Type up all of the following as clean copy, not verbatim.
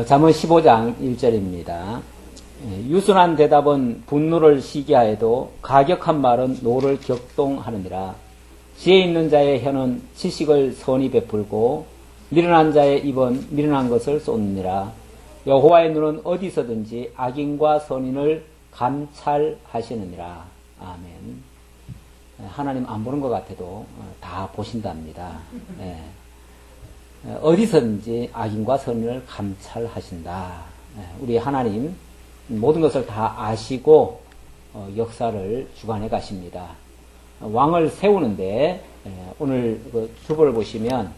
잠언 15장 1절입니다. 유순한 대답은 분노를 시기하여도 가격한 말은 노를 격동하느니라. 지혜 있는 자의 혀는 지식을 선히 베풀고 미련한 자의 입은 미련한 것을 쏟느니라. 여호와의 눈은 어디서든지 악인과 선인을 감찰하시느니라. 아멘. 하나님 안 보는 것 같아도 다 보신답니다. 어디서든지 악인과 선인을 감찰하신다. 우리 하나님 모든 것을 다 아시고 역사를 주관해 가십니다. 왕을 세우는데 오늘 주보를 보시면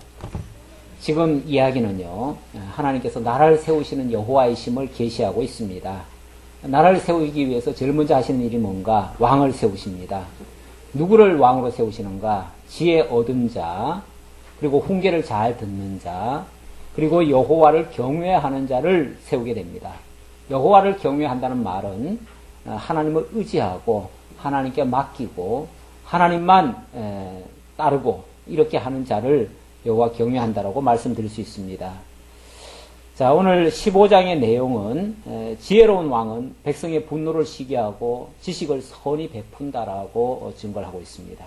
지금 이야기는요, 하나님께서 나라를 세우시는 여호와이심을 계시하고 있습니다. 나라를 세우기 위해서 제일 먼저 하시는 일이 뭔가? 왕을 세우십니다. 누구를 왕으로 세우시는가? 지혜 얻은 자, 그리고 훈계를 잘 듣는 자, 그리고 여호와를 경외하는 자를 세우게 됩니다. 여호와를 경외한다는 말은 하나님을 의지하고 하나님께 맡기고 하나님만 따르고 이렇게 하는 자를 여호와 경외한다라고 말씀드릴 수 있습니다. 자, 오늘 15장의 내용은 지혜로운 왕은 백성의 분노를 시기하고 지식을 선히 베푼다라고 증거를 하고 있습니다.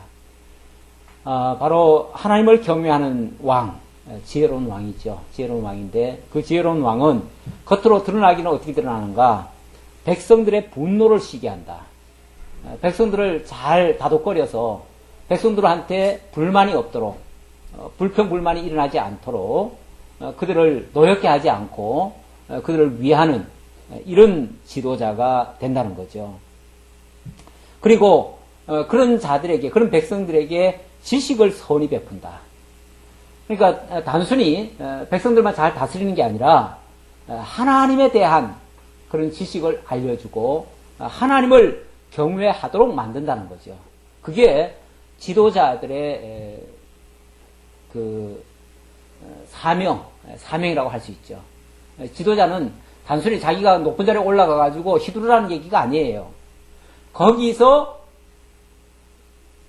바로 하나님을 경외하는 왕, 지혜로운 왕이죠. 지혜로운 왕인데 그 지혜로운 왕은 겉으로 드러나기는 어떻게 드러나는가? 백성들의 분노를 시기한다. 백성들을 잘 다독거려서 백성들한테 불만이 없도록 불평불만이 일어나지 않도록 그들을 노엽게 하지 않고 그들을 위하는 이런 지도자가 된다는 거죠. 그리고 그런 자들에게, 그런 백성들에게 지식을 선히 베푼다. 그러니까 단순히 백성들만 잘 다스리는 게 아니라 하나님에 대한 그런 지식을 알려주고 하나님을 경외하도록 만든다는 거죠. 그게 지도자들의 그 사명이라고 할 수 있죠. 지도자는 단순히 자기가 높은 자리에 올라가가지고 휘두르라는 얘기가 아니에요. 거기서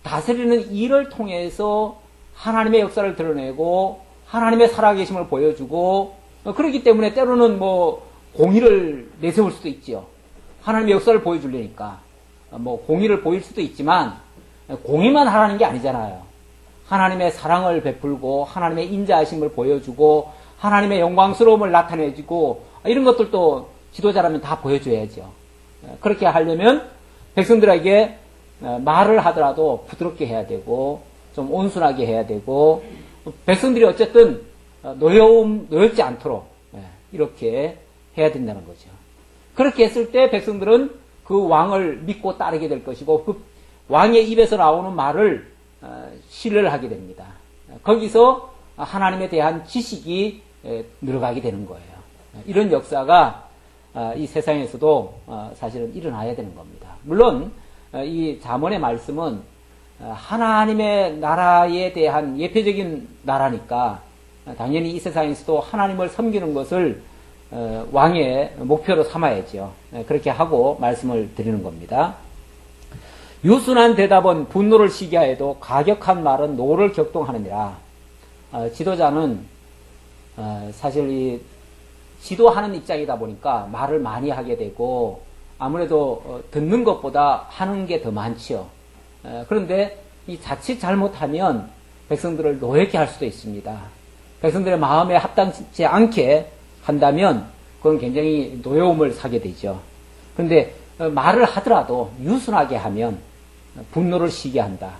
다스리는 일을 통해서 하나님의 역사를 드러내고 하나님의 살아계심을 보여주고 그렇기 때문에 때로는 공의를 내세울 수도 있죠. 하나님의 역사를 보여주려니까 공의를 보일 수도 있지만 공의만 하라는 게 아니잖아요. 하나님의 사랑을 베풀고 하나님의 인자하심을 보여주고 하나님의 영광스러움을 나타내주고 이런 것들도 지도자라면 다 보여줘야죠. 그렇게 하려면 백성들에게 말을 하더라도 부드럽게 해야 되고 좀 온순하게 해야 되고 백성들이 어쨌든 노엽지 않도록 이렇게 해야 된다는 거죠. 그렇게 했을 때 백성들은 그 왕을 믿고 따르게 될 것이고 그 왕의 입에서 나오는 말을 신뢰를 하게 됩니다. 거기서 하나님에 대한 지식이 늘어가게 되는 거예요. 이런 역사가 이 세상에서도 사실은 일어나야 되는 겁니다. 물론 이 잠언의 말씀은 하나님의 나라에 대한 예표적인 나라니까 당연히 이 세상에서도 하나님을 섬기는 것을 왕의 목표로 삼아야죠. 그렇게 하고 말씀을 드리는 겁니다. 유순한 대답은 분노를 시기하여도 가격한 말은 노를 격동하느니라. 지도자는 사실 이 지도하는 입장이다 보니까 말을 많이 하게 되고 아무래도 듣는 것보다 하는 게 더 많지요. 그런데 이 자칫 잘못하면 백성들을 노엽게 할 수도 있습니다. 백성들의 마음에 합당치 않게 한다면 그건 굉장히 노여움을 사게 되죠. 그런데 말을 하더라도 유순하게 하면 분노를 시기한다.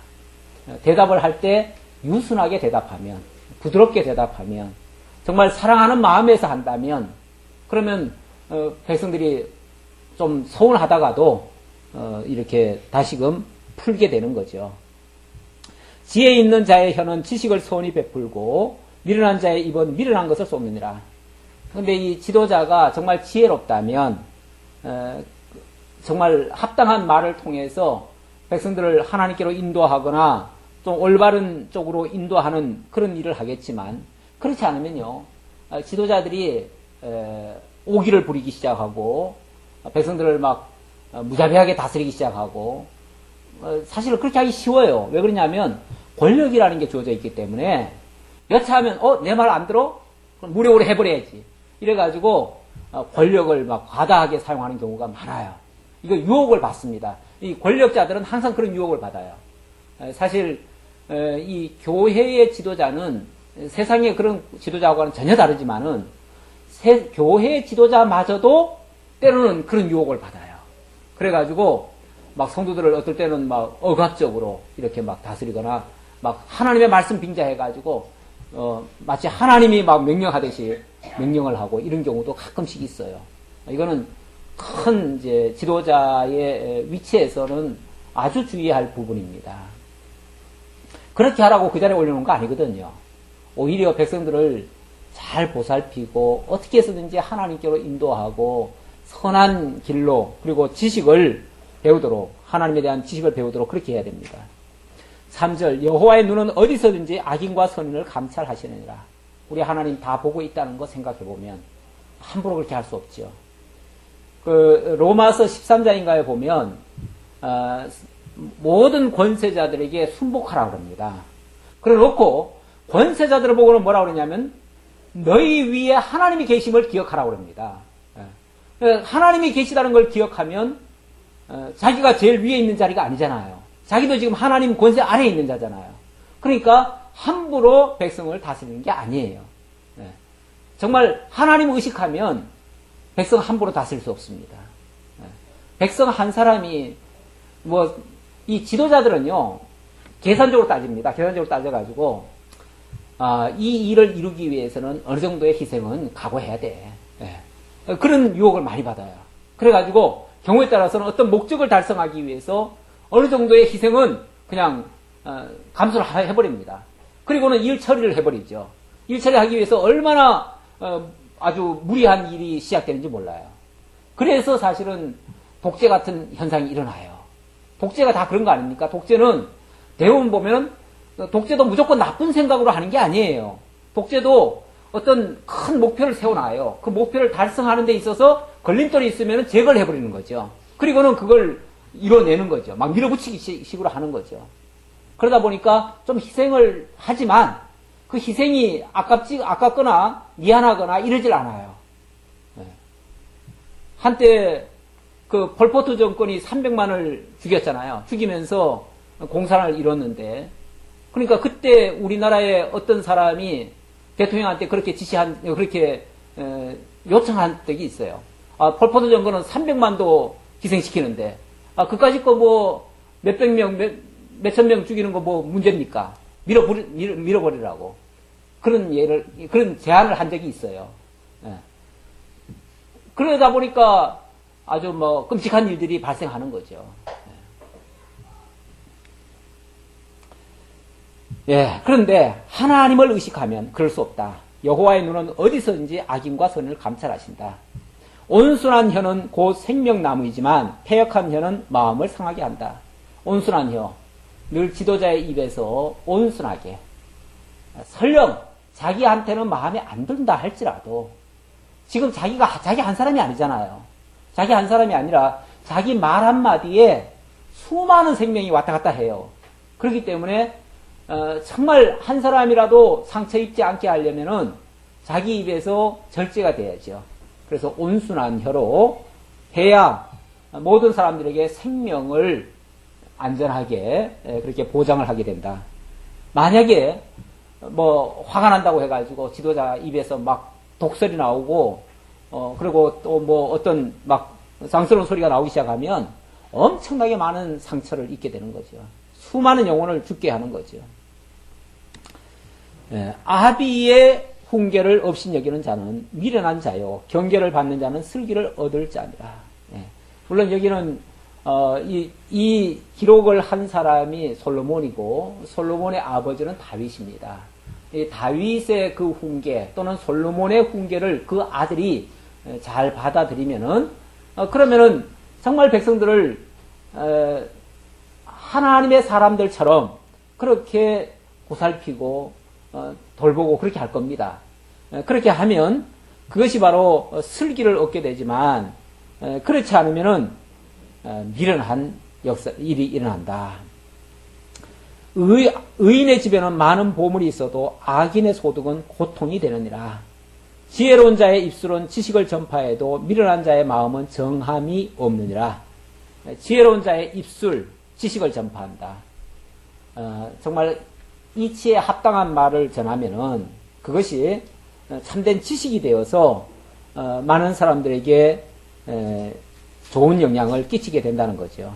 대답을 할 때 유순하게 대답하면, 부드럽게 대답하면, 정말 사랑하는 마음에서 한다면 그러면 백성들이 좀 서운하다가도 이렇게 다시금 풀게 되는 거죠. 지혜 있는 자의 혀는 지식을 선히 베풀고 미련한 자의 입은 미련한 것을 쏟느니라. 그런데 이 지도자가 정말 지혜롭다면 정말 합당한 말을 통해서 백성들을 하나님께로 인도하거나 좀 올바른 쪽으로 인도하는 그런 일을 하겠지만 그렇지 않으면요. 지도자들이 오기를 부리기 시작하고 백성들을 막 무자비하게 다스리기 시작하고 사실 그렇게 하기 쉬워요. 왜 그러냐면 권력이라는 게 주어져 있기 때문에 여차하면 내 말 안 들어? 그럼 무료로 해버려야지. 이래가지고 권력을 막 과다하게 사용하는 경우가 많아요. 이거 유혹을 받습니다. 이 권력자들은 항상 그런 유혹을 받아요. 사실 이 교회의 지도자는 세상의 그런 지도자하고는 전혀 다르지만은 교회의 지도자마저도 때로는 그런 유혹을 받아요. 그래가지고 막 성도들을 어떨 때는 막 억압적으로 이렇게 막 다스리거나 막 하나님의 말씀 빙자해가지고 마치 하나님이 막 명령하듯이 명령을 하고 이런 경우도 가끔씩 있어요. 이거는 큰 이제 지도자의 위치에서는 아주 주의할 부분입니다. 그렇게 하라고 그 자리에 올려놓은 거 아니거든요. 오히려 백성들을 잘 보살피고 어떻게 해서든지 하나님께로 인도하고 선한 길로 그리고 지식을 배우도록 하나님에 대한 지식을 배우도록 그렇게 해야 됩니다. 3절 여호와의 눈은 어디서든지 악인과 선인을 감찰하시느니라. 우리 하나님 다 보고 있다는 거 생각해보면 함부로 그렇게 할 수 없죠. 그 로마서 13장인가에 보면 모든 권세자들에게 순복하라고 합니다. 그래 놓고 권세자들을 보고는 뭐라고 그러냐면 너희 위에 하나님이 계심을 기억하라고 합니다. 하나님이 계시다는 걸 기억하면 자기가 제일 위에 있는 자리가 아니잖아요. 자기도 지금 하나님 권세 아래에 있는 자잖아요. 그러니까 함부로 백성을 다스리는 게 아니에요. 정말 하나님 의식하면 백성 함부로 다스릴 수 없습니다. 백성 한 사람이 이 지도자들은요 계산적으로 따집니다. 계산적으로 따져가지고 이 일을 이루기 위해서는 어느 정도의 희생은 각오해야 돼. 그런 유혹을 많이 받아요. 그래가지고 경우에 따라서는 어떤 목적을 달성하기 위해서 어느 정도의 희생은 그냥 감수를 해버립니다. 그리고는 일 처리를 해버리죠. 일 처리하기 위해서 얼마나 아주 무리한 일이 시작되는지 몰라요. 그래서 사실은 독재 같은 현상이 일어나요. 독재가 다 그런 거 아닙니까? 독재는 대부분 보면 독재도 무조건 나쁜 생각으로 하는 게 아니에요. 독재도 어떤 큰 목표를 세워놔요. 그 목표를 달성하는 데 있어서 걸림돌이 있으면 제거를 해버리는 거죠. 그리고는 그걸 이뤄내는 거죠. 막 밀어붙이기 식으로 하는 거죠. 그러다 보니까 좀 희생을 하지만 그 희생이 아깝거나 미안하거나 이러질 않아요. 한때 그 폴포트 정권이 300만을 죽였잖아요. 죽이면서 공산을 이뤘는데 그러니까 그때 우리나라의 어떤 사람이 대통령한테 그렇게 그렇게 요청한 적이 있어요. 폴포트 정권은 300만도 희생시키는데 그까짓 거 몇백 명, 몇천 명 죽이는 거 문제입니까? 밀어버리라고. 그런 제안을 한 적이 있어요. 그러다 보니까 아주 끔찍한 일들이 발생하는 거죠. 그런데 하나님을 의식하면 그럴 수 없다. 여호와의 눈은 어디서든지 악인과 선을 감찰하신다. 온순한 혀는 곧 생명나무이지만 패역한 혀는 마음을 상하게 한다. 온순한 혀, 늘 지도자의 입에서 온순하게 설령 자기한테는 마음에 안 든다 할지라도 지금 자기 한 사람이 아니잖아요. 자기 한 사람이 아니라 자기 말 한마디에 수많은 생명이 왔다 갔다 해요. 그렇기 때문에 정말 한 사람이라도 상처 입지 않게 하려면은 자기 입에서 절제가 돼야죠. 그래서 온순한 혀로 해야 모든 사람들에게 생명을 안전하게 그렇게 보장을 하게 된다. 만약에 화가 난다고 해가지고 지도자 입에서 막 독설이 나오고 그리고 또 어떤 막 쌍스러운 소리가 나오기 시작하면 엄청나게 많은 상처를 입게 되는 거죠. 수많은 영혼을 죽게 하는 거죠. 아비의 훈계를 업신여기는 자는 미련한 자요 경계를 받는 자는 슬기를 얻을 자니라. 물론 여기는 이 기록을 한 사람이 솔로몬이고 솔로몬의 아버지는 다윗입니다. 이 다윗의 그 훈계 또는 솔로몬의 훈계를 그 아들이 잘 받아들이면은 그러면은 정말 백성들을 하나님의 사람들처럼 그렇게 보살피고 돌보고 그렇게 할 겁니다. 그렇게 하면 그것이 바로 슬기를 얻게 되지만 그렇지 않으면은 미련한 일이 일어난다. 의인의 집에는 많은 보물이 있어도 악인의 소득은 고통이 되느니라. 지혜로운 자의 입술은 지식을 전파해도 미련한 자의 마음은 정함이 없느니라. 지혜로운 자의 입술, 지식을 전파한다. 정말 이치에 합당한 말을 전하면은 그것이 참된 지식이 되어서 많은 사람들에게 좋은 영향을 끼치게 된다는 거죠.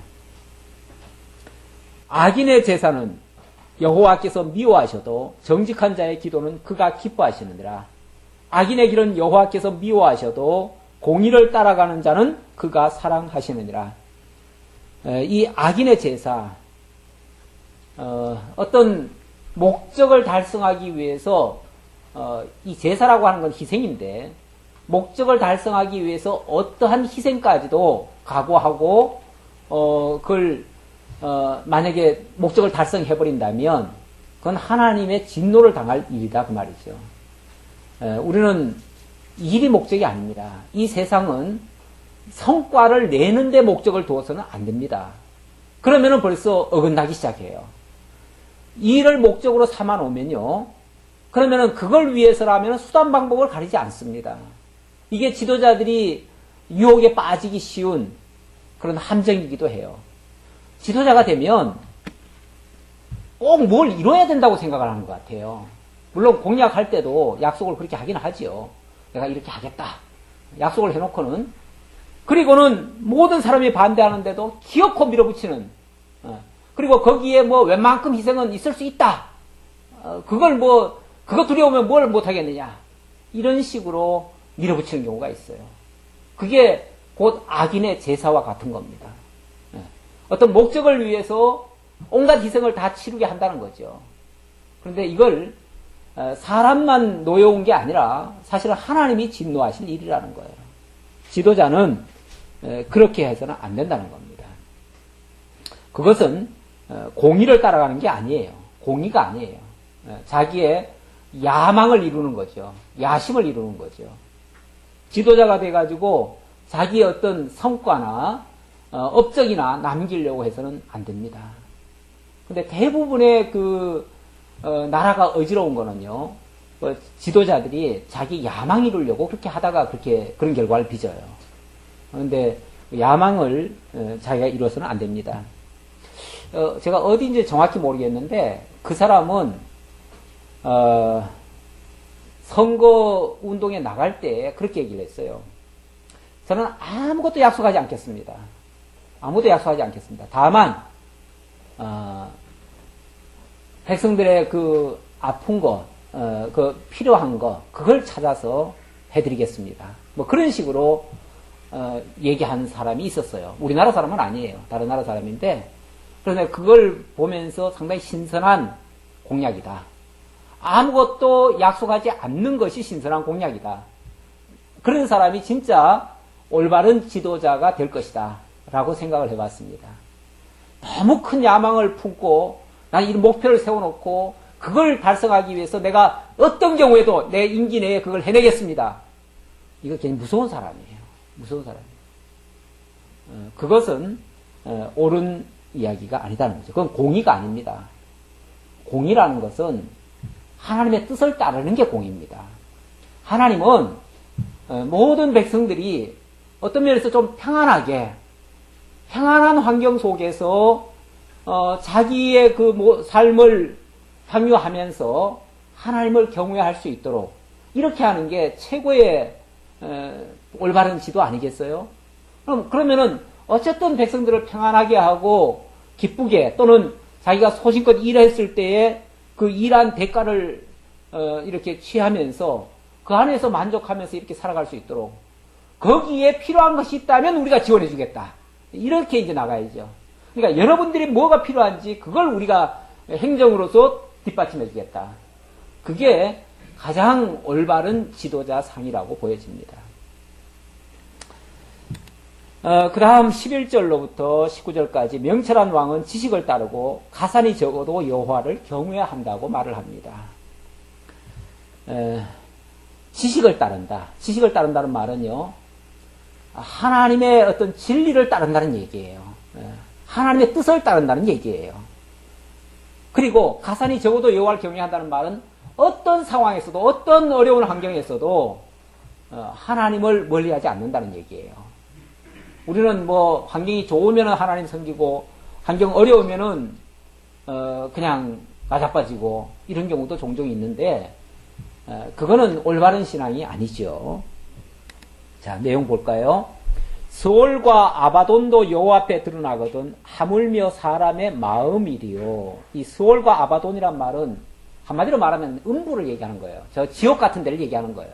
악인의 제사는 여호와께서 미워하셔도 정직한 자의 기도는 그가 기뻐하시느니라. 악인의 길은 여호와께서 미워하셔도 공의를 따라가는 자는 그가 사랑하시느니라. 이 악인의 제사, 어떤 목적을 달성하기 위해서 이 제사라고 하는 건 희생인데 목적을 달성하기 위해서 어떠한 희생까지도 각오하고 그걸 만약에 목적을 달성해버린다면 그건 하나님의 진노를 당할 일이다 그 말이죠. 우리는 일이 목적이 아닙니다. 이 세상은 성과를 내는 데 목적을 두어서는 안 됩니다. 그러면은 벌써 어긋나기 시작해요. 일을 목적으로 삼아 놓으면요. 그러면은 그걸 위해서라면 수단 방법을 가리지 않습니다. 이게 지도자들이 유혹에 빠지기 쉬운 그런 함정이기도 해요. 지도자가 되면 꼭 뭘 이뤄야 된다고 생각을 하는 것 같아요. 물론 공약할 때도 약속을 그렇게 하긴 하지요. 내가 이렇게 하겠다. 약속을 해놓고는 그리고는 모든 사람이 반대하는데도 기어코 밀어붙이는 그리고 거기에 뭐 웬만큼 희생은 있을 수 있다. 그거 두려우면 뭘 못하겠느냐. 이런 식으로 밀어붙이는 경우가 있어요. 그게 곧 악인의 제사와 같은 겁니다. 어떤 목적을 위해서 온갖 희생을 다 치르게 한다는 거죠. 그런데 이걸 사람만 노여운 게 아니라 사실은 하나님이 진노하실 일이라는 거예요. 지도자는 그렇게 해서는 안 된다는 겁니다. 그것은 공의를 따라가는 게 아니에요. 공의가 아니에요. 자기의 야망을 이루는 거죠. 야심을 이루는 거죠. 지도자가 돼가지고 자기의 어떤 성과나 업적이나 남기려고 해서는 안 됩니다. 근데 대부분의 나라가 어지러운 거는요, 지도자들이 자기 야망 이루려고 그렇게 하다가 그런 결과를 빚어요. 그런데 야망을 자기가 이루어서는 안 됩니다. 제가 어디인지 정확히 모르겠는데, 그 사람은, 선거 운동에 나갈 때 그렇게 얘기를 했어요. 저는 아무것도 약속하지 않겠습니다. 아무도 약속하지 않겠습니다. 다만, 백성들의 그 아픈 거, 필요한 거, 그걸 찾아서 해드리겠습니다. 뭐 그런 식으로, 얘기한 사람이 있었어요. 우리나라 사람은 아니에요. 다른 나라 사람인데, 그런데 그걸 보면서 상당히 신선한 공약이다. 아무것도 약속하지 않는 것이 신선한 공약이다. 그런 사람이 진짜 올바른 지도자가 될 것이다. 라고 생각을 해봤습니다. 너무 큰 야망을 품고 난 이 목표를 세워놓고 그걸 달성하기 위해서 내가 어떤 경우에도 내 임기 내에 그걸 해내겠습니다. 이거 굉장히 무서운 사람이에요. 무서운 사람이에요. 그것은 옳은 이야기가 아니다는 거죠. 그건 공의가 아닙니다. 공의라는 것은 하나님의 뜻을 따르는 게 공의입니다. 하나님은 모든 백성들이 어떤 면에서 좀 편안한 환경 속에서 자기의 삶을 향유하면서 하나님을 경외할 수 있도록 이렇게 하는 게 최고의 올바른 지도 아니겠어요? 그러면은 어쨌든 백성들을 평안하게 하고 기쁘게 또는 자기가 소신껏 일했을 때에 그 일한 대가를 이렇게 취하면서 그 안에서 만족하면서 이렇게 살아갈 수 있도록 거기에 필요한 것이 있다면 우리가 지원해 주겠다. 이렇게 이제 나가야죠. 그러니까 여러분들이 뭐가 필요한지 그걸 우리가 행정으로서 뒷받침해 주겠다. 그게 가장 올바른 지도자 상이라고 보여집니다. 그 다음 11절로부터 19절까지 명철한 왕은 지식을 따르고 가산이 적어도 여호와를 경외한다고 말을 합니다. 지식을 따른다. 지식을 따른다는 말은요, 하나님의 어떤 진리를 따른다는 얘기예요. 하나님의 뜻을 따른다는 얘기예요. 그리고 가산이 적어도 여호와를 경외한다는 말은 어떤 상황에서도 어떤 어려운 환경에서도 하나님을 멀리하지 않는다는 얘기예요. 우리는 뭐 환경이 좋으면 하나님 섬기고 환경 어려우면은 그냥 나자빠지고 이런 경우도 종종 있는데 그거는 올바른 신앙이 아니죠. 자, 내용 볼까요? 스올과 아바돈도 여호와 앞에 드러나거든 하물며 사람의 마음이리요. 이 스올과 아바돈이란 말은 한마디로 말하면 음부를 얘기하는 거예요. 저 지옥 같은 데를 얘기하는 거예요.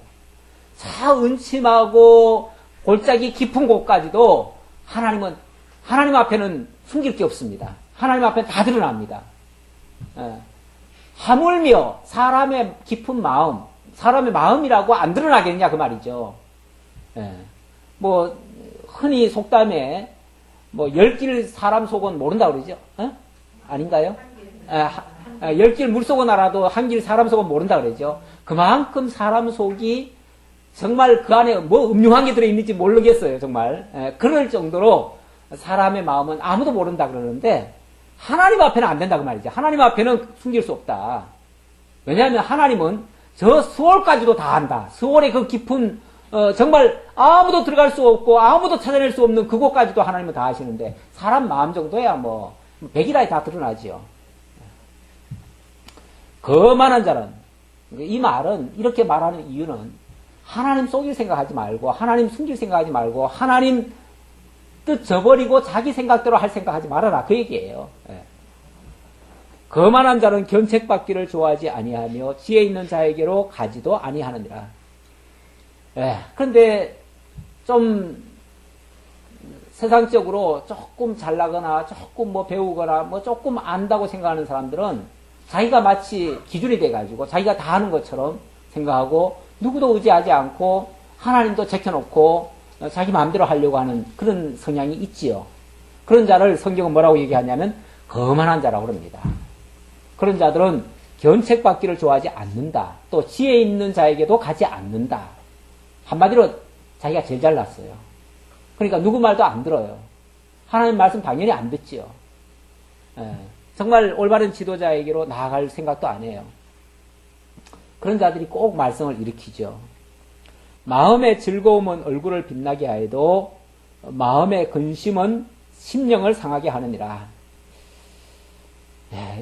저 은침하고 골짜기 깊은 곳까지도 하나님 앞에는 숨길 게 없습니다. 하나님 앞에 다 드러납니다. 하물며 사람의 깊은 마음, 사람의 마음이라고 안 드러나겠냐 그 말이죠. 뭐 흔히 속담에 뭐 10길 사람 속은 모른다 그러죠. 아닌가요? 10길 물속은 알아도 한 길 사람 속은 모른다 그러죠. 그만큼 사람 속이 정말 그 안에 뭐 음흉한 게 들어있는지 모르겠어요. 정말. 그럴 정도로 사람의 마음은 아무도 모른다 그러는데 하나님 앞에는 안 된다 그 말이죠. 하나님 앞에는 숨길 수 없다. 왜냐하면 하나님은 저 수월까지도 다 안다. 수월의 그 깊은 정말 아무도 들어갈 수 없고 아무도 찾아낼 수 없는 그곳까지도 하나님은 다 아시는데 사람 마음 정도야 뭐 백일하에 다 드러나지요. 거만한 자는, 이 말은 이렇게 말하는 이유는 하나님 속일 생각하지 말고 하나님 숨길 생각하지 말고 하나님 뜻 저버리고 자기 생각대로 할 생각하지 말아라 그 얘기예요. 거만한 자는 견책받기를 좋아하지 아니하며 지혜 있는 자에게로 가지도 아니하느니라. 그런데 좀 세상적으로 조금 잘나거나 조금 뭐 배우거나 뭐 조금 안다고 생각하는 사람들은 자기가 마치 기준이 돼가지고 자기가 다 하는 것처럼 생각하고 누구도 의지하지 않고 하나님도 제껴놓고 자기 마음대로 하려고 하는 그런 성향이 있지요. 그런 자를 성경은 뭐라고 얘기하냐면 거만한 자라고 그럽니다. 그런 자들은 견책받기를 좋아하지 않는다. 또 지혜 있는 자에게도 가지 않는다. 한마디로 자기가 제일 잘났어요. 그러니까 누구 말도 안 들어요. 하나님 말씀 당연히 안 듣지요. 정말 올바른 지도자에게로 나아갈 생각도 안 해요. 그런 자들이 꼭 말썽을 일으키죠. 마음의 즐거움은 얼굴을 빛나게 하여도 마음의 근심은 심령을 상하게 하느니라.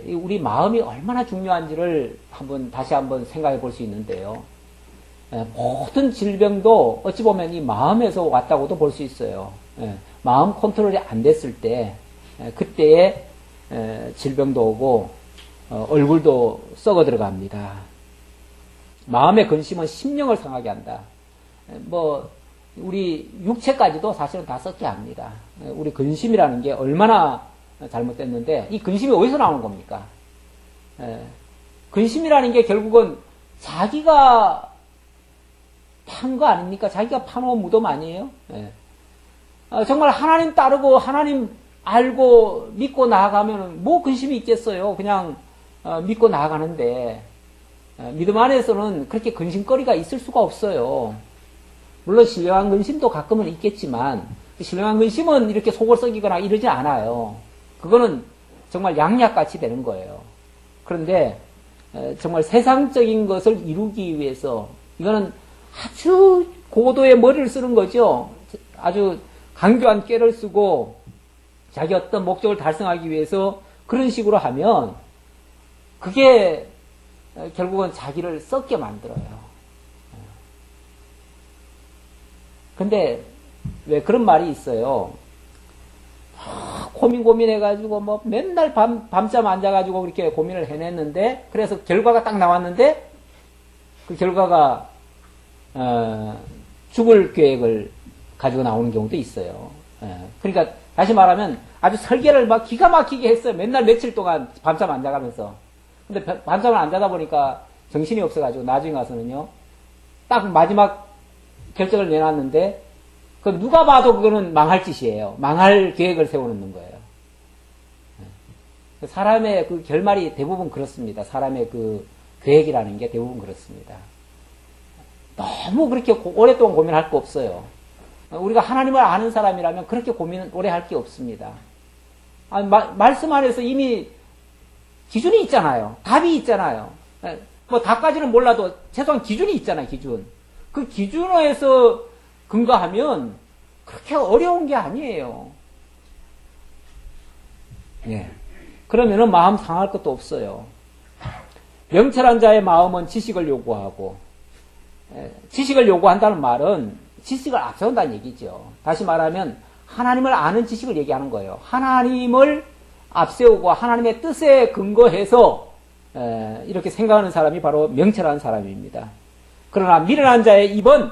우리 마음이 얼마나 중요한지를 다시 한번 생각해 볼 수 있는데요. 모든 질병도 어찌 보면 이 마음에서 왔다고도 볼 수 있어요. 마음 컨트롤이 안 됐을 때, 그때에 질병도 오고, 얼굴도 썩어 들어갑니다. 마음의 근심은 심령을 상하게 한다. 뭐, 우리 육체까지도 사실은 다 썩게 합니다. 우리 근심이라는 게 얼마나 잘못됐는데, 이 근심이 어디서 나오는 겁니까? 근심이라는 게 결국은 자기가 판 거 아닙니까? 자기가 파놓은 무덤 아니에요? 정말 하나님 따르고 하나님 알고 믿고 나아가면 뭐 근심이 있겠어요? 그냥 믿고 나아가는데 믿음 안에서는 그렇게 근심거리가 있을 수가 없어요. 물론 신령한 근심도 가끔은 있겠지만 신령한 근심은 이렇게 속을 썩이거나 이러지 않아요. 그거는 정말 양약같이 되는 거예요. 그런데 정말 세상적인 것을 이루기 위해서 이거는 아주 고도의 머리를 쓰는 거죠. 아주 강조한 꾀를 쓰고 자기 어떤 목적을 달성하기 위해서 그런 식으로 하면 그게 결국은 자기를 썩게 만들어요. 근데 왜 그런 말이 있어요. 고민해가지고 뭐 맨날 밤잠 앉아가지고 그렇게 고민을 해냈는데 그래서 결과가 딱 나왔는데 그 결과가 죽을 계획을 가지고 나오는 경우도 있어요. 그러니까 다시 말하면 아주 설계를 막 기가 막히게 했어요. 맨날 며칠 동안 밤잠 안 자가면서. 근데 밤잠을 안 자다 보니까 정신이 없어가지고 나중에 가서는요. 딱 마지막 결정을 내놨는데 그 누가 봐도 그거는 망할 짓이에요. 망할 계획을 세워놓는 거예요. 사람의 그 결말이 대부분 그렇습니다. 사람의 그 계획이라는 게 대부분 그렇습니다. 너무 그렇게 오랫동안 고민할 거 없어요. 우리가 하나님을 아는 사람이라면 그렇게 고민 오래 할 게 없습니다. 말씀 안에서 이미 기준이 있잖아요. 답이 있잖아요. 뭐 답까지는 몰라도 최소한 기준이 있잖아요. 기준. 그 기준어에서 근거하면 그렇게 어려운 게 아니에요. 예. 그러면은 마음 상할 것도 없어요. 명철한 자의 마음은 지식을 요구하고, 지식을 요구한다는 말은 지식을 앞세운다는 얘기죠. 다시 말하면 하나님을 아는 지식을 얘기하는 거예요. 하나님을 앞세우고 하나님의 뜻에 근거해서 이렇게 생각하는 사람이 바로 명철한 사람입니다. 그러나 미련한 자의 입은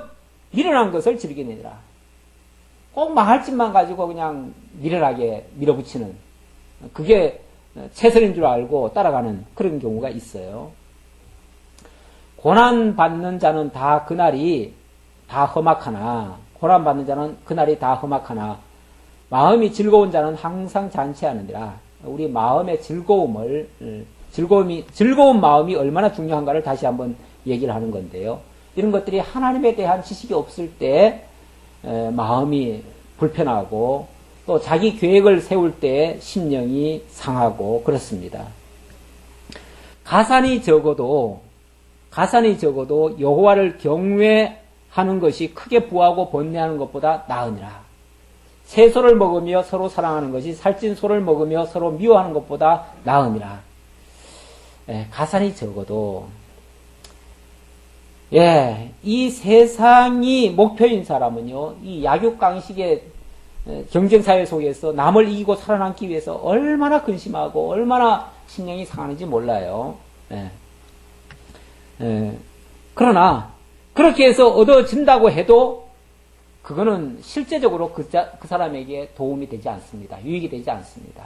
미련한 것을 즐기느니라. 꼭 망할 짓만 가지고 그냥 미련하게 밀어붙이는, 그게 최선인 줄 알고 따라가는 그런 경우가 있어요. 고난받는 자는 다 그날이 다 험악하나, 고난받는 자는 그날이 다 험악하나, 마음이 즐거운 자는 항상 잔치하느니라. 우리 마음의 즐거운 마음이 얼마나 중요한가를 다시 한번 얘기를 하는 건데요. 이런 것들이 하나님에 대한 지식이 없을 때 마음이 불편하고, 또 자기 계획을 세울 때 심령이 상하고 그렇습니다. 가산이 적어도 여호와를 경외하는 것이 크게 부하고 번뇌하는 것보다 나으니라. 새소를 먹으며 서로 사랑하는 것이 살찐 소를 먹으며 서로 미워하는 것보다 나으니라. 가산이 적어도, 이 세상이 목표인 사람은요, 이 약육강식의 경쟁사회 속에서 남을 이기고 살아남기 위해서 얼마나 근심하고 얼마나 심령이 상하는지 몰라요. 그러나 그렇게 해서 얻어진다고 해도 그거는 실제적으로 그 사람에게 도움이 되지 않습니다. 유익이 되지 않습니다.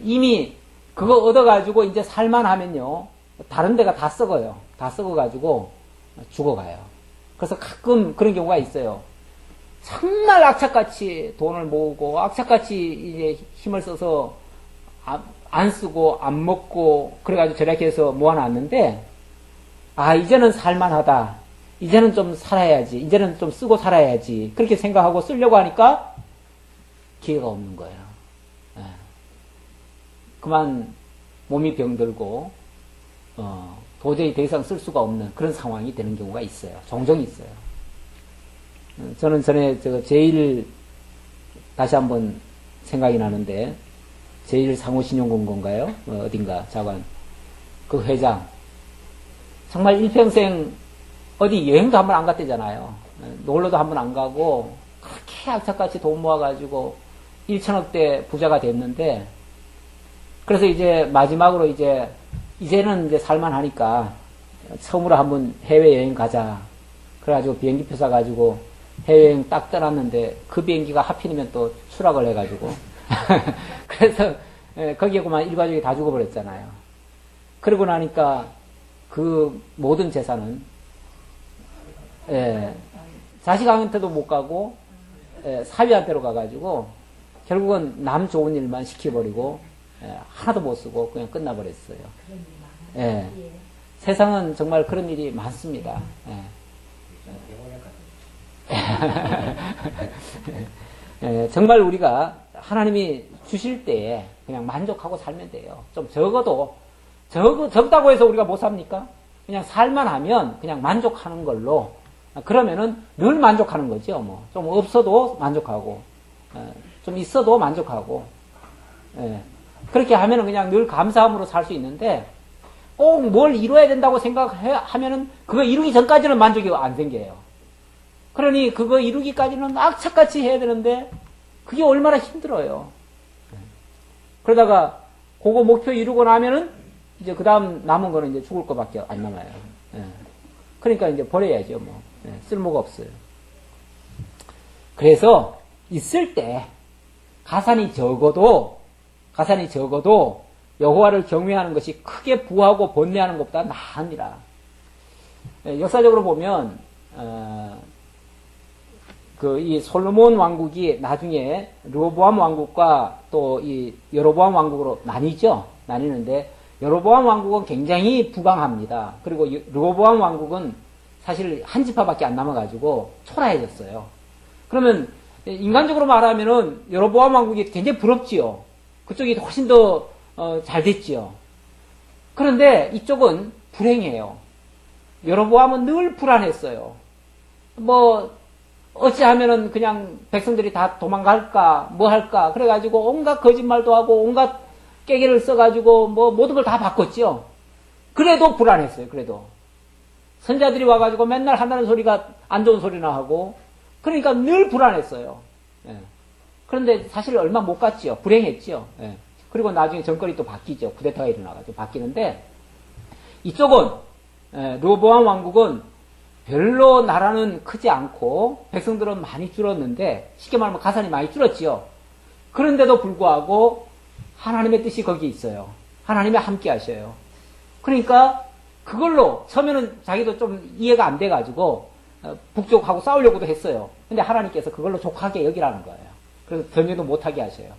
이미 그거 얻어가지고 이제 살만하면요, 다른 데가 다 썩어요. 다 썩어가지고 죽어가요. 그래서 가끔 그런 경우가 있어요. 정말 악착같이 돈을 모으고 악착같이 이제 힘을 써서 안 쓰고 안 먹고 그래가지고 저렇게 해서 모아놨는데, 이제는 살만하다, 이제는 좀 살아야지, 이제는 좀 쓰고 살아야지, 그렇게 생각하고 쓰려고 하니까 기회가 없는 거예요. 그만 몸이 병들고 도저히 더 이상 쓸 수가 없는 그런 상황이 되는 경우가 있어요. 종종 있어요. 저는 전에 제일 다시 한번 생각이 나는데, 제일 상호신용공고인가요? 어딘가 자관, 그 회장 정말 일평생 어디 여행도 한 번 안 갔대잖아요. 놀러도 한 번 안 가고 그렇게 악착같이 돈 모아가지고 1천억대 부자가 됐는데, 그래서 이제 마지막으로 이제는 이제 살만하니까 처음으로 한번 해외여행 가자. 그래가지고 비행기표 사가지고 해외여행 딱 떠났는데 그 비행기가 하필이면 또 추락을 해가지고 그래서 거기에 그만 일가족이 다 죽어버렸잖아요. 그러고 나니까 그 모든 재산은 자식한테도 못 가고 사위한테로 가가지고 결국은 남 좋은 일만 시켜버리고 하나도 못 쓰고 그냥 끝나버렸어요. 세상은 정말 그런 일이 많습니다. 정말 우리가 하나님이 주실 때에 그냥 만족하고 살면 돼요. 좀 적다고 해서 우리가 못 삽니까? 그냥 살만 하면 그냥 만족하는 걸로, 그러면은 늘 만족하는 거죠. 뭐 좀 없어도 만족하고, 좀 있어도 만족하고, 그렇게 하면은 그냥 늘 감사함으로 살 수 있는데, 꼭 뭘 이루어야 된다고 생각하면은 그거 이루기 전까지는 만족이 안 생겨요. 그러니 그거 이루기까지는 악착같이 해야 되는데 그게 얼마나 힘들어요. 그러다가 그거 목표 이루고 나면은 이제 그 다음 남은 거는 이제 죽을 거밖에 안 남아요. 그러니까 이제 버려야죠. 뭐 쓸모가 없어요. 그래서 있을 때 가산이 적어도 여호와를 경외하는 것이 크게 부하고 번뇌하는 것보다 나으니라. 역사적으로 보면 이 솔로몬 왕국이 나중에 르호보암 왕국과 또 이 여로보암 왕국으로 나뉘는데, 여로보암 왕국은 굉장히 부강합니다. 그리고 르호보암 왕국은 사실 한 지파밖에 안 남아가지고 초라해졌어요. 그러면 인간적으로 말하면은 여로보암 왕국이 굉장히 부럽지요. 그쪽이 훨씬 더 잘 됐지요. 그런데 이쪽은 불행해요. 여로보암은 늘 불안했어요. 뭐 어찌하면은 그냥 백성들이 다 도망갈까 뭐 할까 그래가지고 온갖 거짓말도 하고 온갖 깨개를 써가지고 뭐 모든 걸 다 바꿨죠. 그래도 불안했어요. 그래도 선자들이 와가지고 맨날 한다는 소리가 안 좋은 소리나 하고 그러니까 늘 불안했어요. 예. 그런데 사실 얼마 못 갔지요. 불행했지요. 예. 그리고 나중에 정권이 또 바뀌죠. 쿠데타가 일어나가지고 바뀌는데 이쪽은 르호보암 왕국은 별로 나라는 크지 않고 백성들은 많이 줄었는데 쉽게 말하면 가산이 많이 줄었지요. 그런데도 불구하고 하나님의 뜻이 거기 있어요. 하나님이 함께 하셔요. 그러니까 그걸로 처음에는 자기도 좀 이해가 안 돼가지고 북쪽하고 싸우려고도 했어요. 근데 하나님께서 그걸로 족하게 여기라는 거예요. 그래서 전쟁도 못하게 하셔요.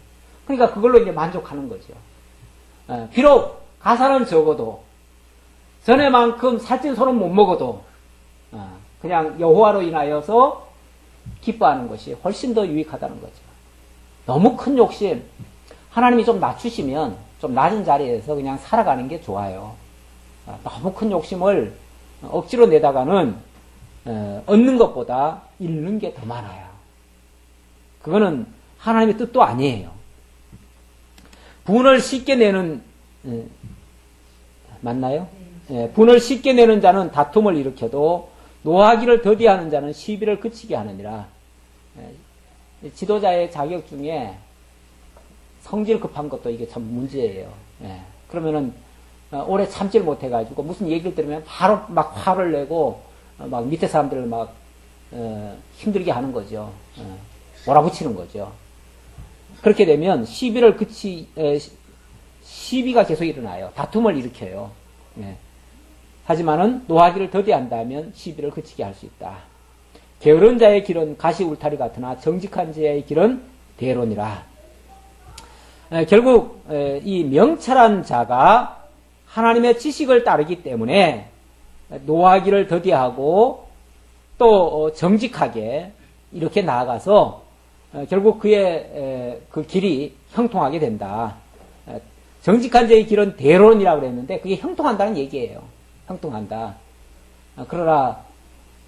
그러니까 그걸로 이제 만족하는 거죠. 비록 가산은 적어도 전에만큼 살찐 소는 못 먹어도 그냥 여호와로 인하여서 기뻐하는 것이 훨씬 더 유익하다는 거죠. 너무 큰 욕심, 하나님이 좀 낮추시면 좀 낮은 자리에서 그냥 살아가는 게 좋아요. 너무 큰 욕심을 억지로 내다가는 얻는 것보다 잃는 게 더 많아요. 그거는 하나님의 뜻도 아니에요. 분을 쉽게 내는 맞나요? 분을 쉽게 내는 자는 다툼을 일으켜도 노하기를 더디하는 자는 시비를 그치게 하느니라. 지도자의 자격 중에 성질 급한 것도 이게 참 문제예요. 그러면은 오래 참지를 못해가지고 무슨 얘기를 들으면 바로 막 화를 내고 막 밑에 사람들을 막 힘들게 하는 거죠. 몰아붙이는 거죠. 그렇게 되면 시비가 계속 일어나요. 다툼을 일으켜요. 하지만은 노하기를 더디한다면 시비를 그치게 할 수 있다. 게으른 자의 길은 가시 울타리 같으나 정직한 자의 길은 대론이라. 결국 이 명철한 자가 하나님의 지식을 따르기 때문에 노하기를 더디하고 또 정직하게 이렇게 나아가서 결국 그의 그 길이 형통하게 된다. 정직한 자의 길은 대론이라고 그랬는데 그게 형통한다는 얘기예요. 형통한다. 그러나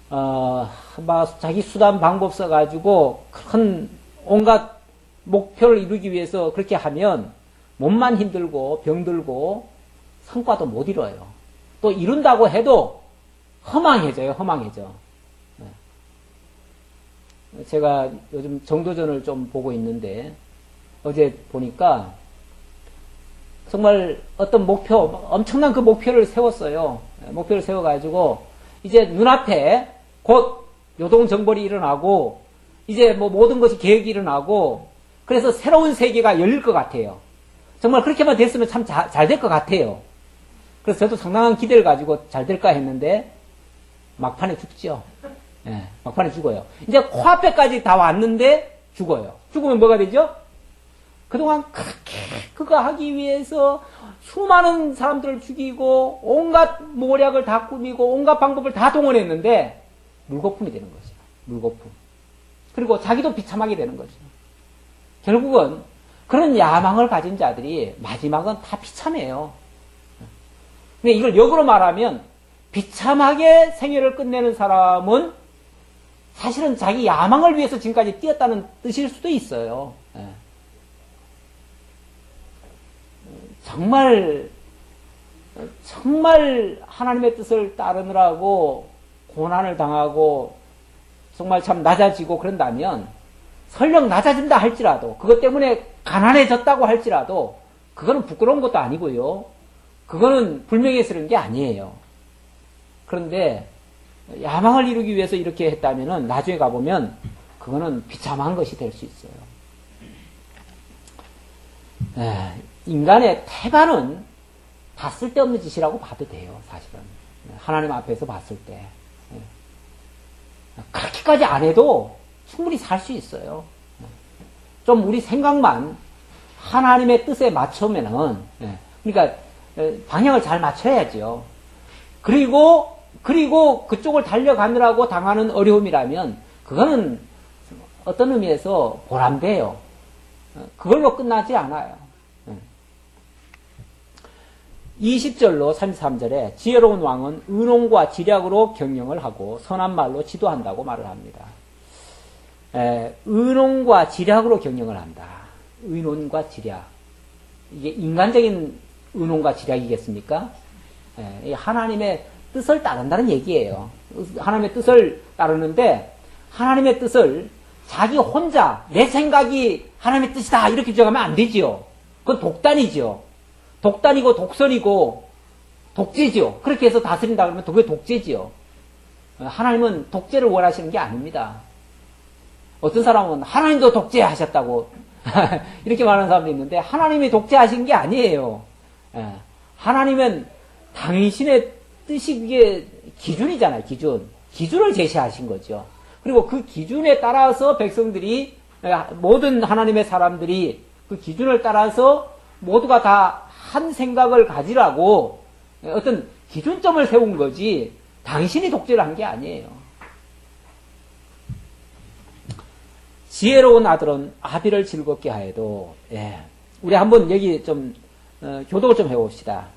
막 자기 수단 방법 써가지고 큰 온갖 목표를 이루기 위해서 그렇게 하면 몸만 힘들고 병들고 성과도 못 이뤄요. 또 이룬다고 해도 허망해져요. 허망해져. 제가 요즘 정도전을 좀 보고 있는데 어제 보니까 정말 어떤 목표, 엄청난 그 목표를 세웠어요. 목표를 세워가지고 이제 눈앞에 곧 요동정벌이 일어나고 이제 뭐 모든 것이 계획이 일어나고 그래서 새로운 세계가 열릴 것 같아요. 정말 그렇게만 됐으면 참 잘 될 것 같아요. 그래서 저도 상당한 기대를 가지고 잘 될까 했는데 막판에 죽죠. 막판에 죽어요. 이제 코앞에까지 다 왔는데 죽어요. 죽으면 뭐가 되죠? 그동안 그렇게 그거 하기 위해서 수많은 사람들을 죽이고 온갖 모략을 다 꾸미고 온갖 방법을 다 동원했는데 물거품이 되는 거죠. 물거품. 그리고 자기도 비참하게 되는 거죠. 결국은 그런 야망을 가진 자들이 마지막은 다 비참해요. 근데 이걸 역으로 말하면 비참하게 생애를 끝내는 사람은 사실은 자기 야망을 위해서 지금까지 뛰었다는 뜻일 수도 있어요. 정말 하나님의 뜻을 따르느라고 고난을 당하고 정말 참 낮아지고 그런다면 설령 낮아진다 할지라도 그것 때문에 가난해졌다고 할지라도 그거는 부끄러운 것도 아니고요. 그거는 불명예스러운 게 아니에요. 그런데 야망을 이루기 위해서 이렇게 했다면은 나중에 가보면 그거는 비참한 것이 될 수 있어요. 인간의 태반은 다 쓸데없는 짓이라고 봐도 돼요. 사실은 하나님 앞에서 봤을 때 그렇게까지 안 해도 충분히 살 수 있어요. 좀 우리 생각만 하나님의 뜻에 맞추면은 그러니까 방향을 잘 맞춰야죠. 그리고 그쪽을 달려가느라고 당하는 어려움이라면 그거는 어떤 의미에서 보람돼요. 그걸로 끝나지 않아요. 20절로 33절에 지혜로운 왕은 의논과 지략으로 경영을 하고 선한 말로 지도한다고 말을 합니다. 의논과 지략으로 경영을 한다. 의논과 지략. 이게 인간적인 의논과 지략이겠습니까? 하나님의 뜻을 따른다는 얘기예요. 하나님의 뜻을 따르는데 하나님의 뜻을 자기 혼자 내 생각이 하나님의 뜻이다 이렇게 주장하면 안 되지요. 그건 독단이죠. 독단이고 독선이고 독재지요. 그렇게 해서 다스린다 그러면 그게 독재지요. 하나님은 독재를 원하시는 게 아닙니다. 어떤 사람은 하나님도 독재하셨다고 이렇게 말하는 사람도 있는데 하나님이 독재하신 게 아니에요. 하나님은 당신의 뜻이 그게 기준이잖아요. 기준을 제시하신 거죠. 그리고 그 기준에 따라서 백성들이 모든 하나님의 사람들이 그 기준을 따라서 모두가 다 한 생각을 가지라고 어떤 기준점을 세운 거지 당신이 독재를 한 게 아니에요. 지혜로운 아들은 아비를 즐겁게 하여도 우리 한번 여기 좀 교독을 좀 해봅시다.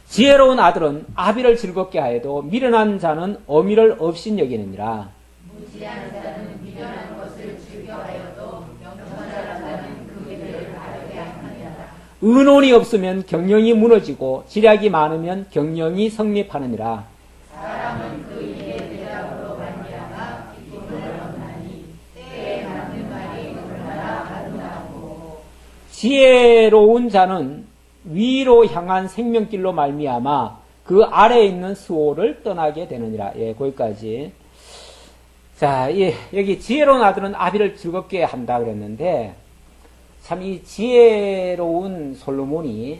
지혜로운 아들은 아비를 즐겁게 하여도 미련한 자는 어미를 없인 여기느니라. 무지한 자는 미련한 것을 즐겨하여도 영천한 자는 그 일을 바르게 하느니라. 의논이 없으면 경영이 무너지고 지략이 많으면 경영이 성립하느니라. 사람은 그 일의 대답으로 말미암아 기쁨을 얻나니 때에 맞는 말이 얼마나 아름다워. 지혜로운 자는 위로 향한 생명길로 말미암아 그 아래에 있는 수호를 떠나게 되느니라. 거기까지. 자, 여기 지혜로운 아들은 아비를 즐겁게 한다 그랬는데 참 이 지혜로운 솔로몬이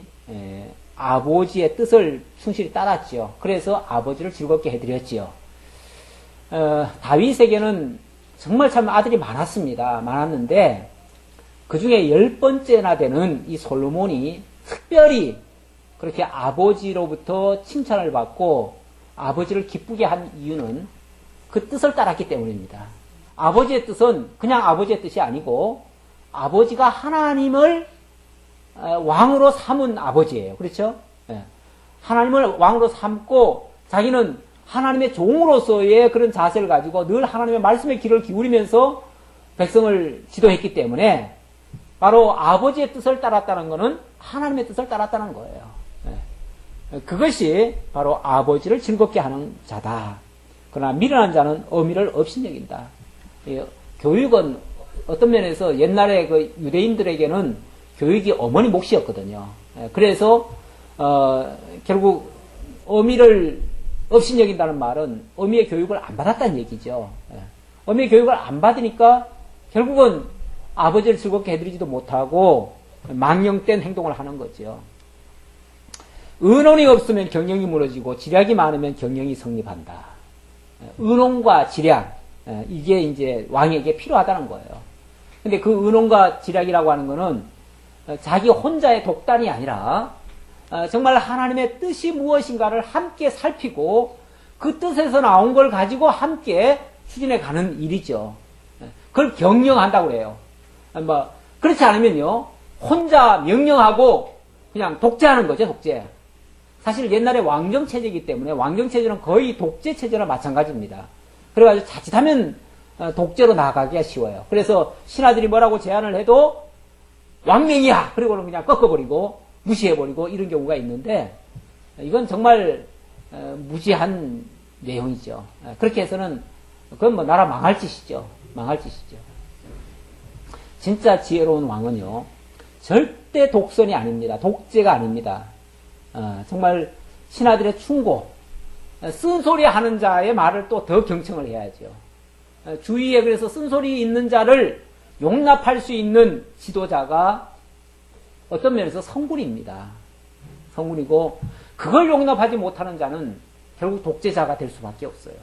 아버지의 뜻을 충실히 따랐죠. 그래서 아버지를 즐겁게 해드렸지요. 다윗에게는 정말 참 아들이 많았는데 그 중에 10번째나 되는 이 솔로몬이 특별히 그렇게 아버지로부터 칭찬을 받고 아버지를 기쁘게 한 이유는 그 뜻을 따랐기 때문입니다. 아버지의 뜻은 그냥 아버지의 뜻이 아니고 아버지가 하나님을 왕으로 삼은 아버지예요. 그렇죠? 하나님을 왕으로 삼고 자기는 하나님의 종으로서의 그런 자세를 가지고 늘 하나님의 말씀에 귀를 기울이면서 백성을 지도했기 때문에 바로 아버지의 뜻을 따랐다는 것은 하나님의 뜻을 따랐다는 거예요. 그것이 바로 아버지를 즐겁게 하는 자다. 그러나 미련한 자는 어미를 업신여긴다. 교육은 어떤 면에서 옛날에 그 유대인들에게는 교육이 어머니 몫이었거든요. 그래서 결국 어미를 업신여긴다는 말은 어미의 교육을 안 받았다는 얘기죠. 어미의 교육을 안 받으니까 결국은 아버지를 즐겁게 해드리지도 못하고 망령된 행동을 하는 거죠. 의논이 없으면 경영이 무너지고 지략이 많으면 경영이 성립한다. 의논과 지략, 이게 이제 왕에게 필요하다는 거예요. 근데 그 의논과 지략이라고 하는 거는 자기 혼자의 독단이 아니라 정말 하나님의 뜻이 무엇인가를 함께 살피고 그 뜻에서 나온 걸 가지고 함께 추진해 가는 일이죠. 그걸 경영한다고 그래요. 그렇지 않으면요, 혼자 명령하고 그냥 독재하는 거죠, 독재. 사실 옛날에 왕정체제이기 때문에 왕정체제는 거의 독재체제나 마찬가지입니다. 그래가지고 자칫하면 독재로 나아가기가 쉬워요. 그래서 신하들이 뭐라고 제안을 해도 왕명이야! 그리고는 그냥 꺾어버리고 무시해버리고 이런 경우가 있는데 이건 정말 무지한 내용이죠. 그렇게 해서는 그건 뭐 나라 망할 짓이죠. 망할 짓이죠. 진짜 지혜로운 왕은요, 절대 독선이 아닙니다. 독재가 아닙니다. 정말 신하들의 충고, 쓴소리 하는 자의 말을 또 더 경청을 해야죠. 주위에 그래서 쓴소리 있는 자를 용납할 수 있는 지도자가 어떤 면에서 성군입니다. 성군이고 그걸 용납하지 못하는 자는 결국 독재자가 될 수밖에 없어요.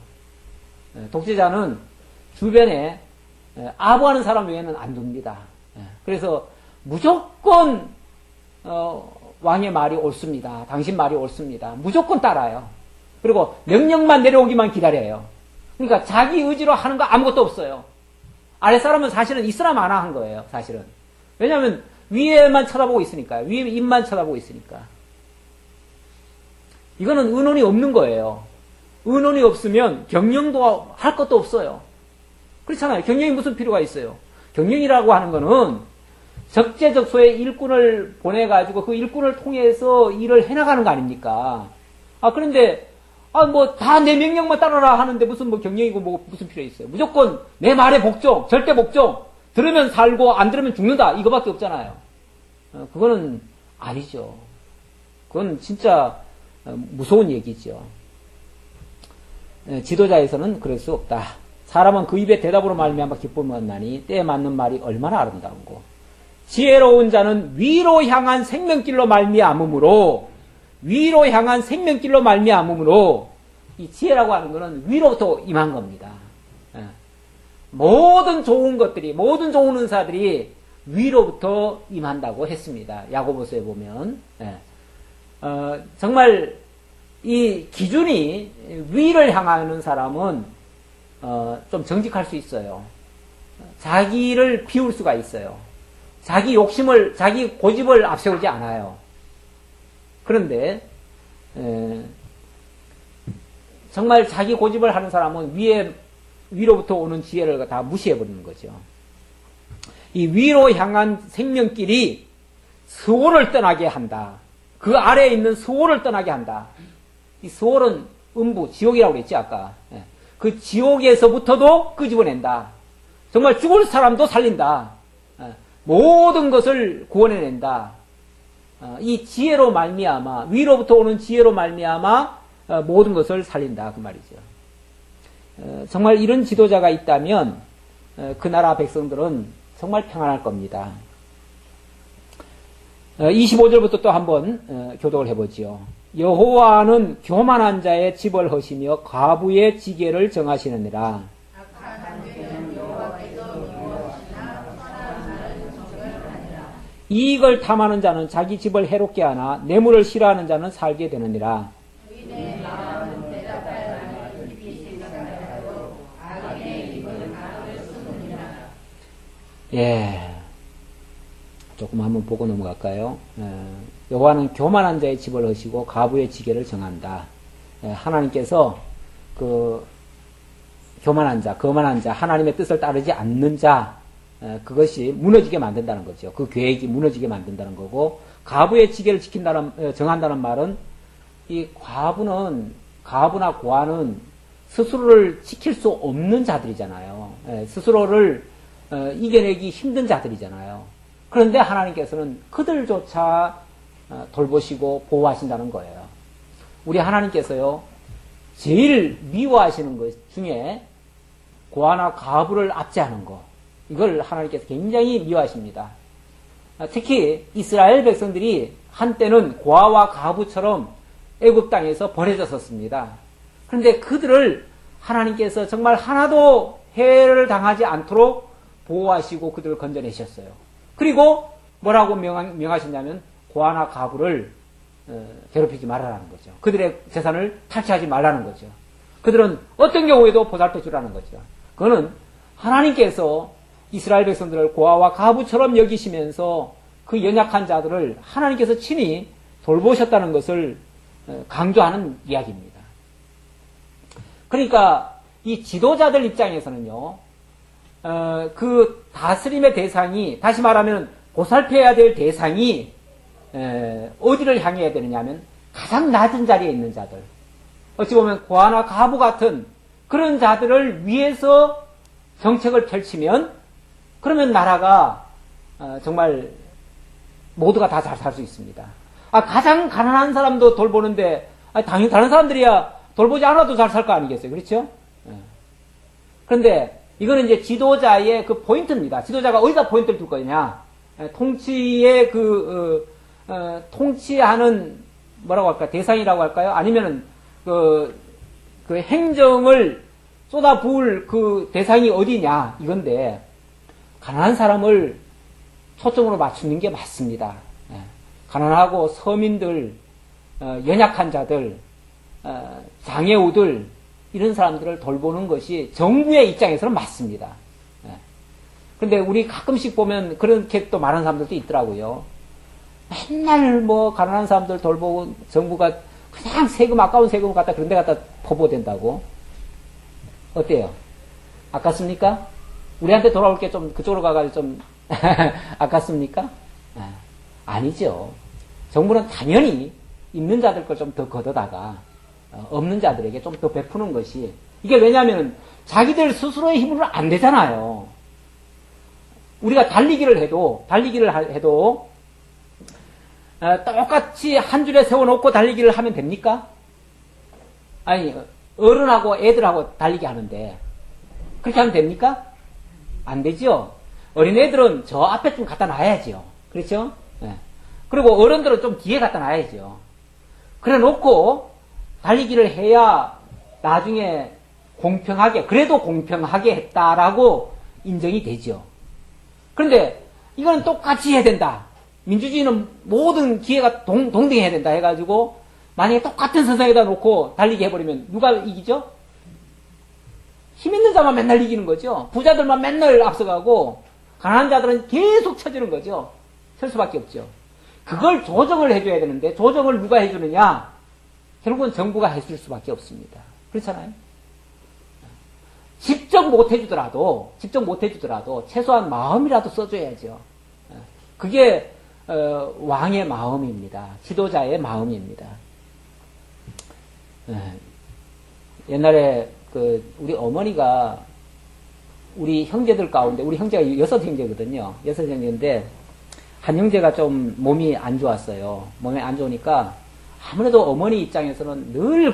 독재자는 주변에 아부하는 사람 외에는 안 둡니다. 그래서 무조건 왕의 말이 옳습니다. 당신 말이 옳습니다. 무조건 따라요. 그리고 명령만 내려오기만 기다려요. 그러니까 자기 의지로 하는 거 아무것도 없어요. 아랫사람은 사실은 있으나 마나 한 거예요. 사실은. 왜냐하면 위에만 쳐다보고 있으니까요. 위에 입만 쳐다보고 있으니까. 이거는 은원이 없는 거예요. 은원이 없으면 경영도 할 것도 없어요. 그렇잖아요. 경영이 무슨 필요가 있어요. 경영이라고 하는 거는 적재적소에 일꾼을 보내가지고 그 일꾼을 통해서 일을 해나가는 거 아닙니까? 그런데, 뭐, 다 내 명령만 따라라 하는데 무슨 뭐 경영이고 뭐 무슨 필요 있어요. 무조건 내 말에 복종, 절대 복종. 들으면 살고 안 들으면 죽는다. 이거밖에 없잖아요. 그거는 아니죠. 그건 진짜 무서운 얘기죠. 지도자에서는 그럴 수 없다. 사람은 그 입의 대답으로 말미암아 기쁨을 얻나니 때에 맞는 말이 얼마나 아름다운고. 지혜로운 자는 위로 향한 생명길로 말미암음으로 위로 향한 생명길로 말미암음으로 이 지혜라고 하는 것은 위로부터 임한 겁니다. 모든 좋은 것들이 모든 좋은 은사들이 위로부터 임한다고 했습니다. 야고보서에 보면 정말 이 기준이 위를 향하는 사람은 좀 정직할 수 있어요. 자기를 비울 수가 있어요. 자기 욕심을 자기 고집을 앞세우지 않아요. 그런데 정말 자기 고집을 하는 사람은 위로부터 오는 지혜를 다 무시해버리는 거죠. 이 위로 향한 생명길이 스올을 떠나게 한다. 그 아래에 있는 스올을 떠나게 한다. 이 스올은 음부, 지옥이라고 그랬지 아까. 그 지옥에서부터도 끄집어낸다. 정말 죽을 사람도 살린다. 모든 것을 구원해낸다. 이 지혜로 말미암아 위로부터 오는 지혜로 말미암아 모든 것을 살린다 그 말이죠. 정말 이런 지도자가 있다면 그 나라 백성들은 정말 평안할 겁니다. 25절부터 또 한번 교독을 해보지요. 여호와는 교만한 자의 집을 허시며 과부의 지게를 정하시느니라. 이익을 탐하는 자는 자기 집을 해롭게 하나 뇌물을 싫어하는 자는 살게 되느니라. 예, 조금 한번 보고 넘어갈까요? 여호와는 교만한 자의 집을 허시고 과부의 지게를 정한다. 하나님께서 그 교만한 자, 거만한 자, 하나님의 뜻을 따르지 않는 자, 그것이 무너지게 만든다는 거죠. 그 계획이 무너지게 만든다는 거고, 과부의 지게를 정한다는 말은 이 과부나 고아는 스스로를 지킬 수 없는 자들이잖아요. 스스로를 이겨내기 힘든 자들이잖아요. 그런데 하나님께서는 그들조차 돌보시고 보호하신다는 거예요. 우리 하나님께서요, 제일 미워하시는 것 중에 고아나 과부를 압제하는 것, 이걸 하나님께서 굉장히 미워하십니다. 특히 이스라엘 백성들이 한때는 고아와 과부처럼 애굽 땅에서 버려졌었습니다. 그런데 그들을 하나님께서 정말 하나도 해를 당하지 않도록 보호하시고 그들을 건져내셨어요. 그리고 뭐라고 명하셨냐면 고아나 과부를 괴롭히지 말라는 거죠. 그들의 재산을 탈취하지 말라는 거죠. 그들은 어떤 경우에도 보살펴 주라는 거죠. 그거는 하나님께서 이스라엘 백성들을 고아와 과부처럼 여기시면서 그 연약한 자들을 하나님께서 친히 돌보셨다는 것을 강조하는 이야기입니다. 그러니까 이 지도자들 입장에서는요, 그 다스림의 대상이, 다시 말하면 보살펴야 될 대상이 어디를 향해야 되느냐 하면 가장 낮은 자리에 있는 자들, 어찌 보면 고아나 과부 같은 그런 자들을 위해서 정책을 펼치면, 그러면 나라가 정말 모두가 다 잘 살 수 있습니다. 가장 가난한 사람도 돌보는데 당연히 다른 사람들이야 돌보지 않아도 잘 살 거 아니겠어요? 그렇죠? 그런데 이거는 이제 지도자의 그 포인트입니다. 지도자가 어디다 포인트를 둘 거냐? 통치의 통치하는 뭐라고 할까? 대상이라고 할까요? 아니면은 그 행정을 쏟아부을 그 대상이 어디냐? 이건데, 가난한 사람을 초점으로 맞추는 게 맞습니다. 가난하고 서민들, 연약한 자들, 장애우들, 이런 사람들을 돌보는 것이 정부의 입장에서는 맞습니다. 그런데 우리 가끔씩 보면 그렇게 또 말하는 사람들도 있더라고요. 맨날 뭐 가난한 사람들 돌보고 정부가 그냥 세금, 아까운 세금을 갖다 그런 데 갖다 퍼부어댄다고? 어때요? 아깝습니까? 우리한테 돌아올 게 좀 그쪽으로 가가지고 좀 아깝습니까? 아니죠. 정부는 당연히 있는 자들 걸 좀 더 걷어다가 없는 자들에게 좀 더 베푸는 것이, 이게 왜냐하면 자기들 스스로의 힘으로는 안 되잖아요. 우리가 달리기를 해도 똑같이 한 줄에 세워놓고 달리기를 하면 됩니까? 아니, 어른하고 애들하고 달리기 하는데 그렇게 하면 됩니까? 안 되죠. 어린애들은 저 앞에 좀 갖다 놔야죠. 그렇죠? 네. 그리고 어른들은 좀 뒤에 갖다 놔야죠. 그래 놓고 달리기를 해야 나중에 공평하게, 그래도 공평하게 했다라고 인정이 되죠. 그런데 이건 똑같이 해야 된다. 민주주의는 모든 기회가 동등해야 된다 해가지고 만약에 똑같은 선상에다 놓고 달리기 해버리면 누가 이기죠? 힘 있는 자만 맨날 이기는 거죠. 부자들만 맨날 앞서가고 가난한 자들은 계속 쳐지는 거죠. 설 수밖에 없죠. 그걸 조정을 해줘야 되는데 조정을 누가 해주느냐? 결국은 정부가 해줄 수밖에 없습니다. 그렇잖아요. 직접 못 해주더라도 최소한 마음이라도 써줘야죠. 그게 왕의 마음입니다. 지도자의 마음입니다. 옛날에 우리 어머니가 우리 형제들 가운데, 우리 형제가 6형제거든요. 6형제인데 한 형제가 좀 몸이 안 좋았어요. 몸이 안 좋으니까 아무래도 어머니 입장에서는 늘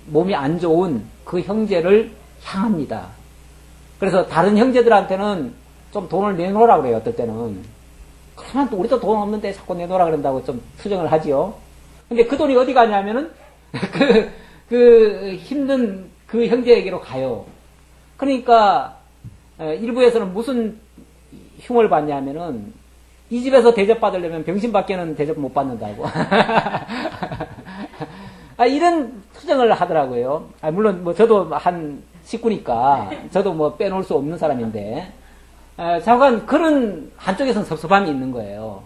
몸이 안 좋은 그 형제를 향합니다. 그래서 다른 형제들한테는 좀 돈을 내놓으라 그래요. 어떨 때는. 그러면 또 우리도 돈 없는데 자꾸 내놓으라 그런다고 좀 투정을 하지요. 근데 그 돈이 어디 가냐면은 힘든 그 형제에게로 가요. 그러니까 일부에서는 무슨 흉을 받냐면은 이 집에서 대접받으려면 병신밖에는 대접 못 받는다고. 이런 투정을 하더라고요. 물론 뭐 저도 한 식구니까 저도 뭐 빼놓을 수 없는 사람인데 잠깐 그런 한쪽에서는 섭섭함이 있는 거예요.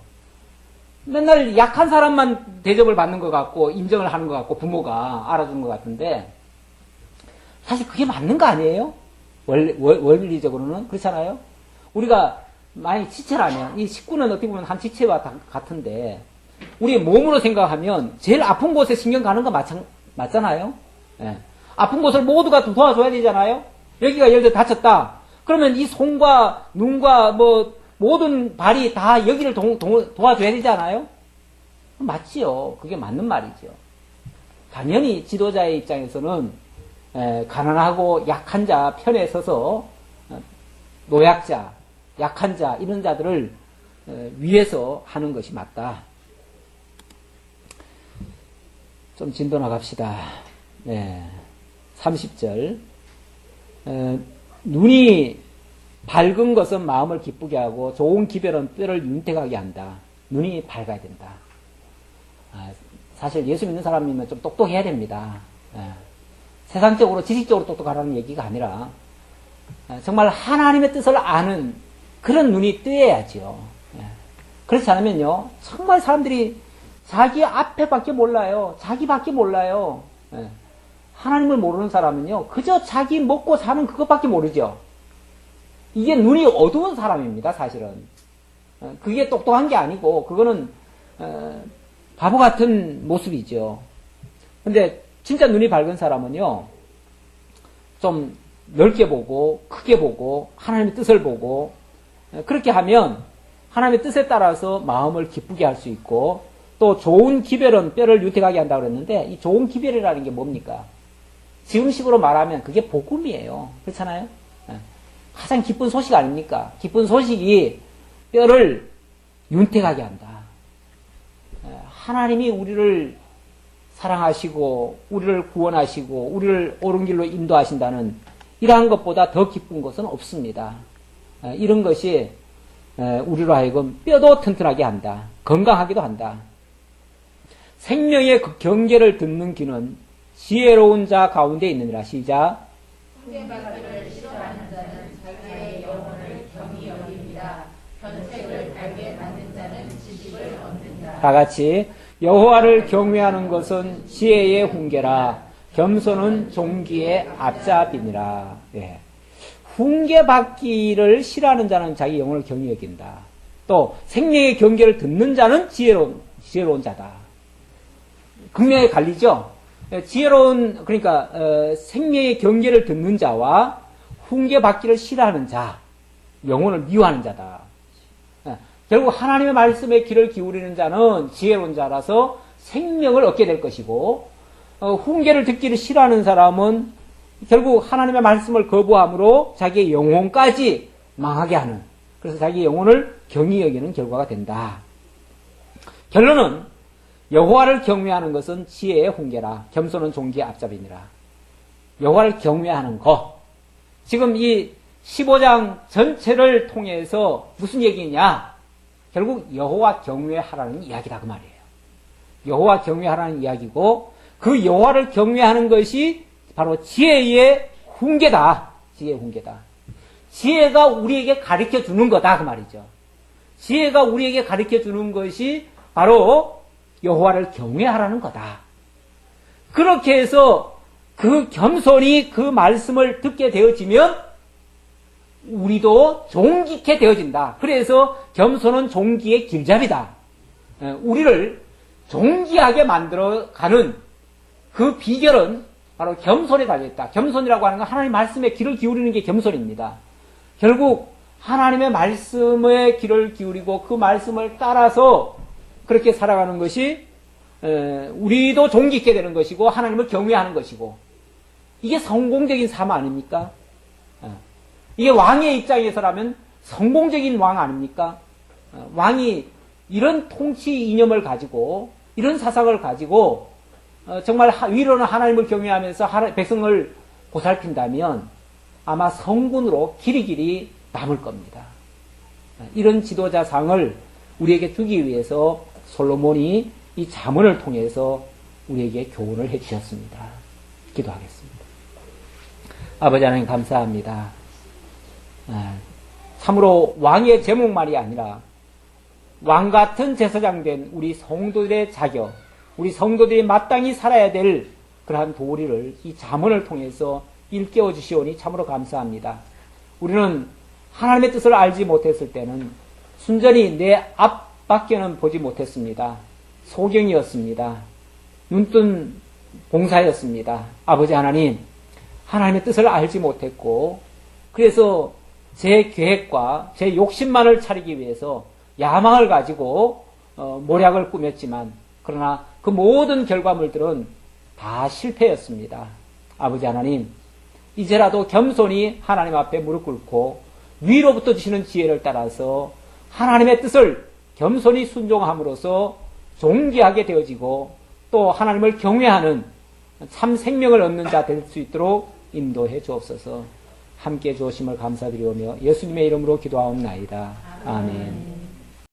맨날 약한 사람만 대접을 받는 것 같고 인정을 하는 것 같고 부모가 알아주는 것 같은데 사실 그게 맞는 거 아니에요? 원리적으로는 그렇잖아요. 우리가 만약 지체라면 이 식구는 어떻게 보면 한 지체와 같은데 우리 몸으로 생각하면 제일 아픈 곳에 신경 가는 거 맞잖아요. 예. 아픈 곳을 모두가 도와줘야 되잖아요. 여기가 예를 들어 다쳤다. 그러면 이 손과 눈과 뭐 모든 발이 다 여기를 도와줘야 되잖아요. 맞지요. 그게 맞는 말이죠. 당연히 지도자의 입장에서는 가난하고 약한 자 편에 서서 노약자, 약한 자 이런 자들을 위해서 하는 것이 맞다. 좀 진도 나갑시다. 30절. 눈이 밝은 것은 마음을 기쁘게 하고 좋은 기별은 뼈를 윤택하게 한다. 눈이 밝아야 된다. 사실 예수 믿는 사람이면 좀 똑똑해야 됩니다. 세상적으로 지식적으로 똑똑하라는 얘기가 아니라 정말 하나님의 뜻을 아는 그런 눈이 뜨여야죠. 그렇지 않으면요 정말 사람들이 자기 앞에밖에 몰라요. 자기밖에 몰라요. 하나님을 모르는 사람은요 그저 자기 먹고 사는 그것밖에 모르죠. 이게 눈이 어두운 사람입니다. 사실은 그게 똑똑한 게 아니고 그거는 바보 같은 모습이죠. 근데 진짜 눈이 밝은 사람은요 좀 넓게 보고 크게 보고 하나님의 뜻을 보고 그렇게 하면 하나님의 뜻에 따라서 마음을 기쁘게 할 수 있고 또 좋은 기별은 뼈를 윤택하게 한다고 그랬는데 이 좋은 기별이라는 게 뭡니까? 지금식으로 말하면 그게 복음이에요. 그렇잖아요? 가장 기쁜 소식 아닙니까? 기쁜 소식이 뼈를 윤택하게 한다. 하나님이 우리를 사랑하시고 우리를 구원하시고 우리를 옳은 길로 인도하신다는 이러한 것보다 더 기쁜 것은 없습니다. 이런 것이 우리로 하여금 뼈도 튼튼하게 한다. 건강하기도 한다. 생명의 그 경계를 듣는 귀는 지혜로운 자 가운데 있느니라. 시작. 훈계받기를 싫어하는 자는 자기의 영혼을 경히 여깁니다. 견책을 알게 받는 자는 지식을 얻는 자. 다 같이 여호와를 경외하는 것은 지혜의 훈계라 겸손은 종기의 앞잡이니라. 예. 훈계받기를 싫어하는 자는 자기 영혼을 경히 여긴다. 또 생명의 경계를 듣는 자는 지혜로운 자다. 극명히 갈리죠. 지혜로운 그러니까 생명의 경계를 듣는 자와 훈계받기를 싫어하는 자, 영혼을 미워하는 자다. 결국 하나님의 말씀에 귀를 기울이는 자는 지혜로운 자라서 생명을 얻게 될 것이고, 훈계를 듣기를 싫어하는 사람은 결국 하나님의 말씀을 거부함으로 자기의 영혼까지 망하게 하는, 그래서 자기 영혼을 경히 여기는 결과가 된다. 결론은 여호와를 경외하는 것은 지혜의 훈계라 겸손은 종기의 앞잡이니라. 여호와를 경외하는 것. 지금 이 15장 전체를 통해서 무슨 얘기냐? 결국 여호와 경외하라는 이야기다 그 말이에요. 여호와 경외하라는 이야기고 그 여호와를 경외하는 것이 바로 지혜의 훈계다. 지혜의 훈계다. 지혜가 우리에게 가르쳐 주는 거다 그 말이죠. 지혜가 우리에게 가르쳐 주는 것이 바로 여호와를 경외하라는 거다. 그렇게 해서 그 겸손히 그 말씀을 듣게 되어지면 우리도 종기케 되어진다. 그래서 겸손은 종기의 길잡이다. 우리를 종기하게 만들어가는 그 비결은 바로 겸손에 달려있다. 겸손이라고 하는 건 하나님의 말씀에 귀를 기울이는 게 겸손입니다. 결국 하나님의 말씀에 귀를 기울이고 그 말씀을 따라서 그렇게 살아가는 것이 우리도 종기케 되는 것이고 하나님을 경외하는 것이고 이게 성공적인 삶 아닙니까? 이게 왕의 입장에서라면 성공적인 왕 아닙니까? 왕이 이런 통치 이념을 가지고 이런 사상을 가지고 정말 위로는 하나님을 경외하면서 백성을 보살핀다면 아마 성군으로 길이길이 남을 겁니다. 이런 지도자상을 우리에게 주기 위해서 솔로몬이 이 잠언을 통해서 우리에게 교훈을 해주셨습니다. 기도하겠습니다. 아버지 하나님 감사합니다. 참으로 왕의 제목만이 아니라 왕 같은 제사장 된 우리 성도들의 자격, 우리 성도들이 마땅히 살아야 될 그러한 도리를 이 잠언을 통해서 일깨워 주시오니 참으로 감사합니다. 우리는 하나님의 뜻을 알지 못했을 때는 순전히 내 앞밖에는 보지 못했습니다. 소경이었습니다. 눈뜬 봉사였습니다. 아버지 하나님, 하나님의 뜻을 알지 못했고 그래서 제 계획과 제 욕심만을 차리기 위해서 야망을 가지고 모략을 꾸몄지만 그러나 그 모든 결과물들은 다 실패였습니다. 아버지 하나님, 이제라도 겸손히 하나님 앞에 무릎 꿇고 위로부터 주시는 지혜를 따라서 하나님의 뜻을 겸손히 순종함으로써 존귀하게 되어지고 또 하나님을 경외하는 참 생명을 얻는 자 될 수 있도록 인도해 주옵소서. 함께 주오심을 감사드리오며 예수님의 이름으로 기도하옵나이다. 아멘.